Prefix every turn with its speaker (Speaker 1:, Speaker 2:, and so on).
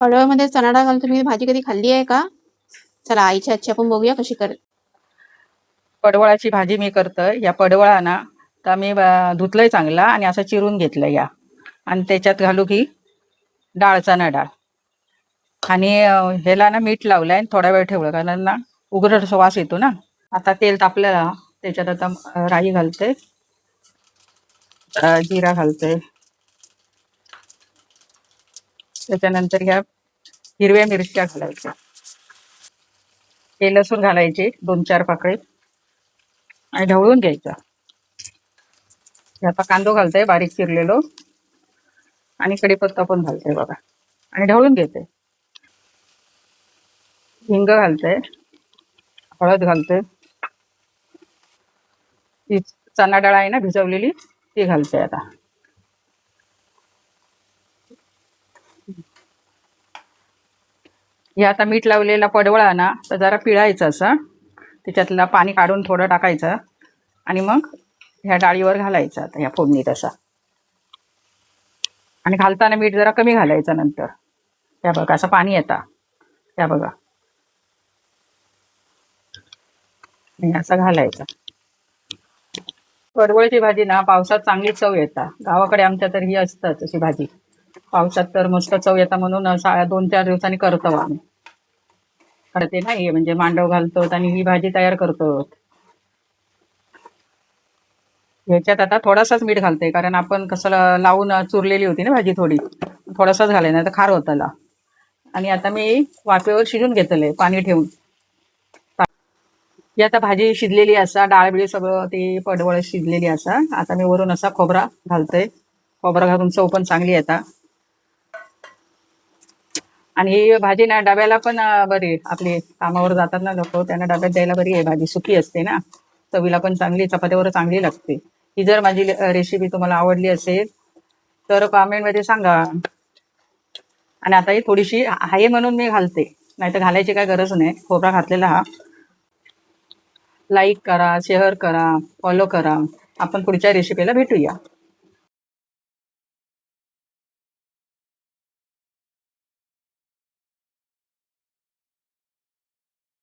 Speaker 1: पडवळमध्ये चणा डाळ घालून तुम्ही भाजी कधी खाल्ली आहे का? चला आईच्या हातची आपण बघूया कशी कर.
Speaker 2: पडवळाची भाजी मी करतोय. या पडवळा ना तर मी धुतलंय चांगला आणि असं चिरून घेतलं या, आणि त्याच्यात घालू की डाळ, चणा डाळ. आणि ह्याला ना मीठ लावलंय आणि थोडा वेळ ठेवलं, कारण ना उग्र वास येतो ना. आता तेल तापलेला, त्याच्यात आता राई घालते, जिरा घालते, त्याच्यानंतर ह्या हिरव्या मिरच्या घालायच्या, हे लसूण घालायचे 2-4 पाकळी आणि ढवळून घ्यायचा. आता कांदो घालते बारीक चिरलेलो, आणि कढीपत्ता पण घालते बघा, आणि ढवळून घेते. हिंग घालते, हळद घालते, ती चणा डाळ आहे ना भिजवलेली ती घालते. आता हे आता मीठ लावलेला पडवळा ना तर जरा पिळायचा असा, त्याच्यातला पाणी काढून थोडं टाकायचं, आणि मग ह्या डाळीवर घालायचं आता ह्या फोडणीत असा. आणि घालताना मीठ जरा कमी घालायचं नंतर. त्या बघा असं पाणी येतं, त्या बघा असं घालायचं. पडवळची भाजी ना पावसात चांगली चव येतात. गावाकडे आमच्या तर ही असतात अशी भाजी, पावसात तर मस्त चव येतात, म्हणून 2-4 दिवसांनी करतो आम्ही. करते ना हे, म्हणजे मांडव घालतो आणि ही भाजी तयार करतो. ह्याच्यात आता थोडासाच मीठ घालते, कारण आपण कसं लावून चुरलेली होती ना भाजी, थोडासाच घालाय, नाही तर खार होताला. आणि आता मी वाफेवर शिजून घेतले पाणी ठेवून. ही आता भाजी शिजलेली असा, डाळ बिळ सगळं ते पडवळ शिजलेली असा. आता मी वरून असा खोबरा घालते, खोबरा घालून चव पण चांगली येतात. आणि ही भाजी ना डब्याला पण बरी, आपली कामावर जातात ना लोक, त्यांना डब्यात द्यायला बरी आहे. भाजी सुकी असते ना, चवीला पण चांगली, चपात्यावर चांगली लागते. ही जर माझी रेसिपी तुम्हाला आवडली असेल तर कॉमेंटमध्ये सांगा. आणि आता ही थोडीशी आहे म्हणून मी घालते, नाही तर घालायची काय गरज नाही. खोबरा घातलेला हा. लाईक करा, शेअर करा, फॉलो करा. आपण पुढच्या रेसिपीला भेटूया.